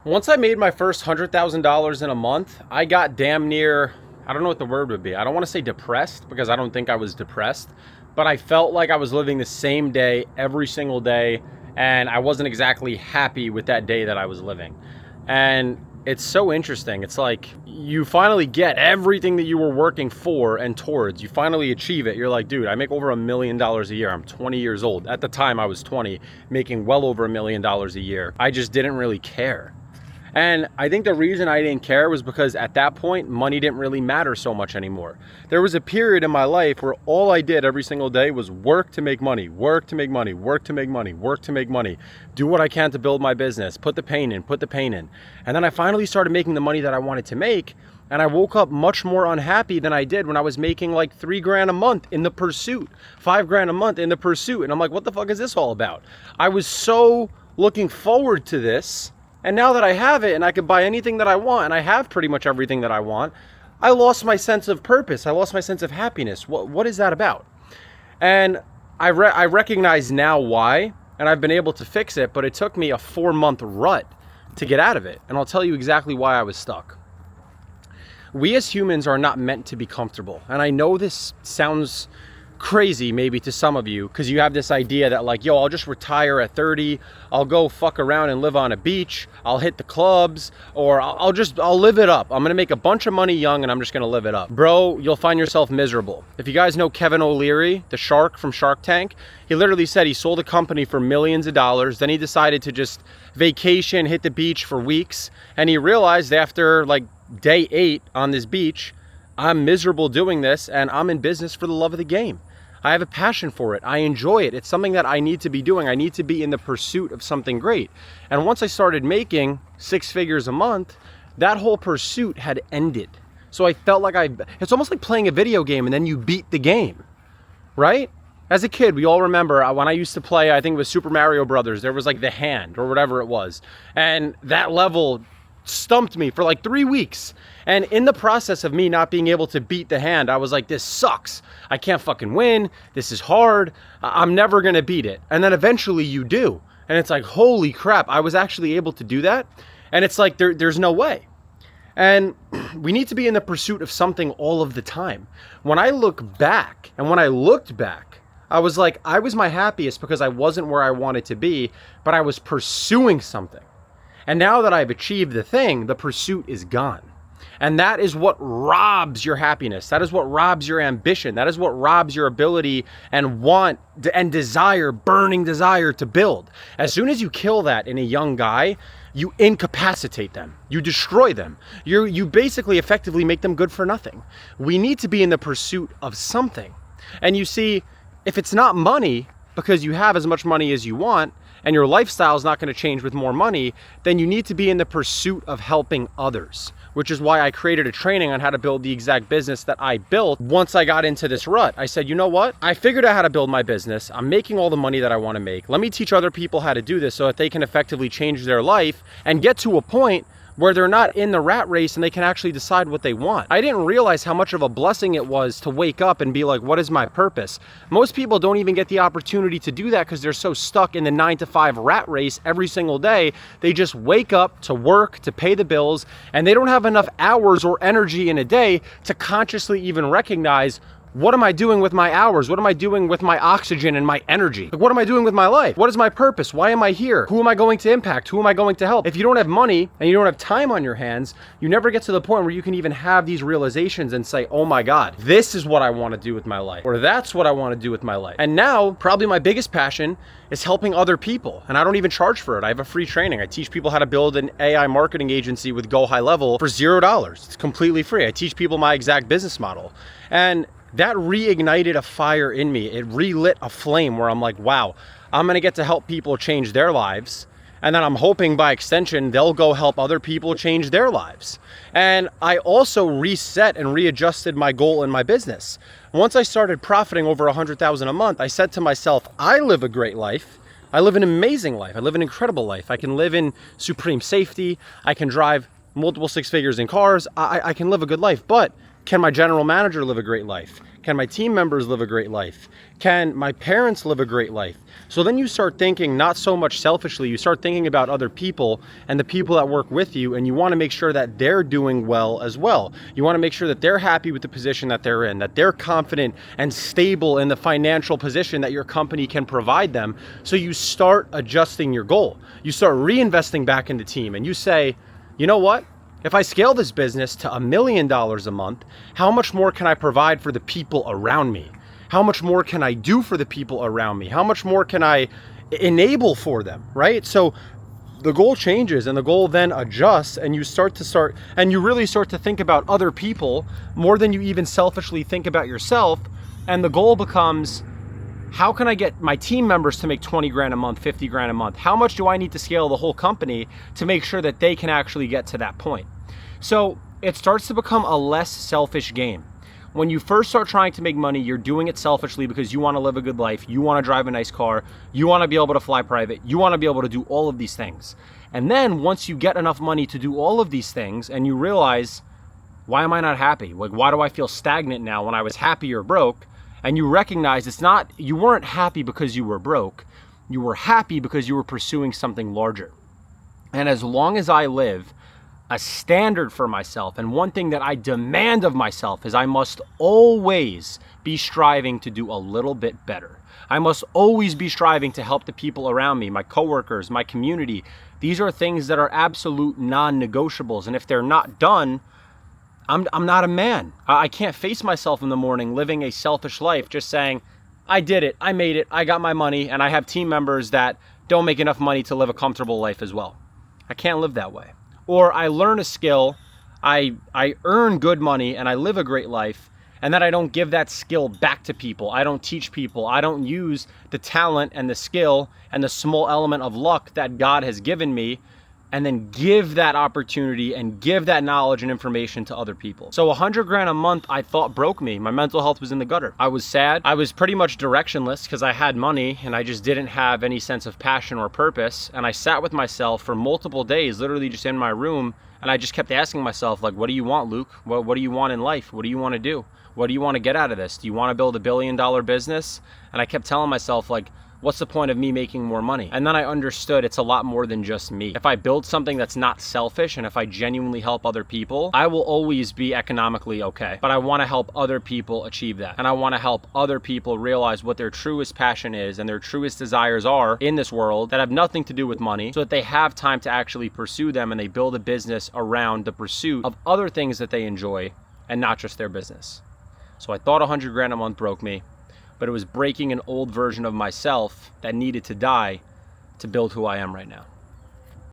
Once I made my first $100,000 in a month, I got damn near, I don't know what the word would be. I don't want to say depressed because I don't think I was depressed, but I felt like I was living the same day every single day, and I wasn't exactly happy with that day that I was living. And it's so interesting. It's like you finally get everything that you were working for and towards. You finally achieve it. You're like, dude, I make over $1 million a year. I'm 20 years old. At the time I was 20, making well over $1 million a year. I just didn't really care. And I think the reason I didn't care was because at that point, money didn't really matter so much anymore. There was a period in my life where all I did every single day was work to make money, work to make money, work to make money, work to make money, do what I can to build my business, put the pain in, put the pain in. And then I finally started making the money that I wanted to make. And I woke up much more unhappy than I did when I was making like $3,000 a month in the pursuit, $5,000 a month in the pursuit. And I'm like, what the fuck is this all about? I was so looking forward to this. And now that I have it and I can buy anything that I want, and I have pretty much everything that I want, I lost my sense of purpose. I lost my sense of happiness. What is that about? And I recognize now why, and I've been able to fix it, but it took me a 4-month rut to get out of it. And I'll tell you exactly why I was stuck. We as humans are not meant to be comfortable. And I know this sounds crazy maybe to some of you because you have this idea that like, yo, I'll just retire at 30, I'll go fuck around and live on a beach, I'll hit the clubs, or I'll live it up. I'm gonna make a bunch of money young and I'm just gonna live it up. Bro, you'll find yourself miserable. If you guys know Kevin O'Leary, the shark from Shark Tank, he literally said he sold a company for millions of dollars, then he decided to just vacation, hit the beach for weeks, and he realized after like day 8 on this beach, I'm miserable doing this and I'm in business for the love of the game. I have a passion for it. I enjoy it. It's something that I need to be doing. I need to be in the pursuit of something great. And once I started making 6 figures a month, that whole pursuit had ended. So I felt like it's almost like playing a video game and then you beat the game, right? As a kid, we all remember when I used to play, I think it was Super Mario Brothers, there was like the hand or whatever it was. And that level stumped me for like 3 weeks. And in the process of me not being able to beat the hand, I was like, this sucks. I can't fucking win. This is hard. I'm never gonna beat it. And then eventually you do. And it's like, holy crap, I was actually able to do that. And it's like, there's no way. And we need to be in the pursuit of something all of the time. When I look back, and when I looked back, I was like, I was my happiest because I wasn't where I wanted to be, but I was pursuing something. And now that I've achieved the thing, the pursuit is gone. And that is what robs your happiness. That is what robs your ambition. That is what robs your ability and want and desire, burning desire to build. As soon as you kill that in a young guy, you incapacitate them. You destroy them. You basically effectively make them good for nothing. We need to be in the pursuit of something. And you see, if it's not money, because you have as much money as you want, and your lifestyle is not going to change with more money, then you need to be in the pursuit of helping others, which is why I created a training on how to build the exact business that I built once I got into this rut. I said, you know what? I figured out how to build my business. I'm making all the money that I want to make. Let me teach other people how to do this so that they can effectively change their life and get to a point where they're not in the rat race and they can actually decide what they want. I didn't realize how much of a blessing it was to wake up and be like, what is my purpose? Most people don't even get the opportunity to do that because they're so stuck in the 9-to-5 rat race every single day. They just wake up to work, to pay the bills, and they don't have enough hours or energy in a day to consciously even recognize, what am I doing with my hours? What am I doing with my oxygen and my energy? Like, what am I doing with my life? What is my purpose? Why am I here? Who am I going to impact? Who am I going to help? If you don't have money and you don't have time on your hands, you never get to the point where you can even have these realizations and say, oh my God, this is what I want to do with my life, or that's what I want to do with my life. And now, probably my biggest passion is helping other people. And I don't even charge for it. I have a free training. I teach people how to build an AI marketing agency with GoHighLevel for $0. It's completely free. I teach people my exact business model. And that reignited a fire in me. It relit a flame where I'm like, wow, I'm gonna get to help people change their lives. And then I'm hoping by extension, they'll go help other people change their lives. And I also reset and readjusted my goal in my business. Once I started profiting over $100,000 a month, I said to myself, I live a great life. I live an amazing life. I live an incredible life. I can live in supreme safety. I can drive multiple 6 figures in cars. I can live a good life, but Can my general manager live a great life? Can my team members live a great life? Can my parents live a great life? So then you start thinking not so much selfishly, you start thinking about other people and the people that work with you, and you want to make sure that they're doing well as well. You want to make sure that they're happy with the position that they're in, that they're confident and stable in the financial position that your company can provide them. So you start adjusting your goal. You start reinvesting back in the team, and you say, you know what? If I scale this business to $1 million a month, how much more can I provide for the people around me? How much more can I do for the people around me? How much more can I enable for them, right? So the goal changes, and the goal then adjusts, and you really start to think about other people more than you even selfishly think about yourself. And the goal becomes, how can I get my team members to make 20 grand a month, 50 grand a month? How much do I need to scale the whole company to make sure that they can actually get to that point? So it starts to become a less selfish game. When you first start trying to make money, you're doing it selfishly because you want to live a good life. You want to drive a nice car. You want to be able to fly private. You want to be able to do all of these things. And then once you get enough money to do all of these things and you realize, why am I not happy? Like, why do I feel stagnant now when I was happy or broke? And you recognize you weren't happy because you were broke. You were happy because you were pursuing something larger. And as long as I live a standard for myself, and one thing that I demand of myself is I must always be striving to do a little bit better. I must always be striving to help the people around me, my coworkers, my community. These are things that are absolute non-negotiables. And if they're not done, I'm not a man. I can't face myself in the morning living a selfish life, just saying, I did it, I made it, I got my money, and I have team members that don't make enough money to live a comfortable life as well. I can't live that way. Or I learn a skill, I earn good money, and I live a great life, and then I don't give that skill back to people. I don't teach people. I don't use the talent and the skill and the small element of luck that God has given me, and then give that opportunity and give that knowledge and information to other people. So 100 grand a month I thought broke me. My mental health was in the gutter. I was sad. I was pretty much directionless because I had money and I just didn't have any sense of passion or purpose. And I sat with myself for multiple days, literally just in my room. And I just kept asking myself, like, what do you want, Luke? What do you want in life? What do you want to do? What do you want to get out of this? Do you want to build $1 billion business? And I kept telling myself, like, what's the point of me making more money? And then I understood it's a lot more than just me. If I build something that's not selfish and if I genuinely help other people, I will always be economically okay. But I want to help other people achieve that. And I want to help other people realize what their truest passion is and their truest desires are in this world that have nothing to do with money, so that they have time to actually pursue them and they build a business around the pursuit of other things that they enjoy and not just their business. So I thought 100 grand a month broke me, but it was breaking an old version of myself that needed to die to build who I am right now.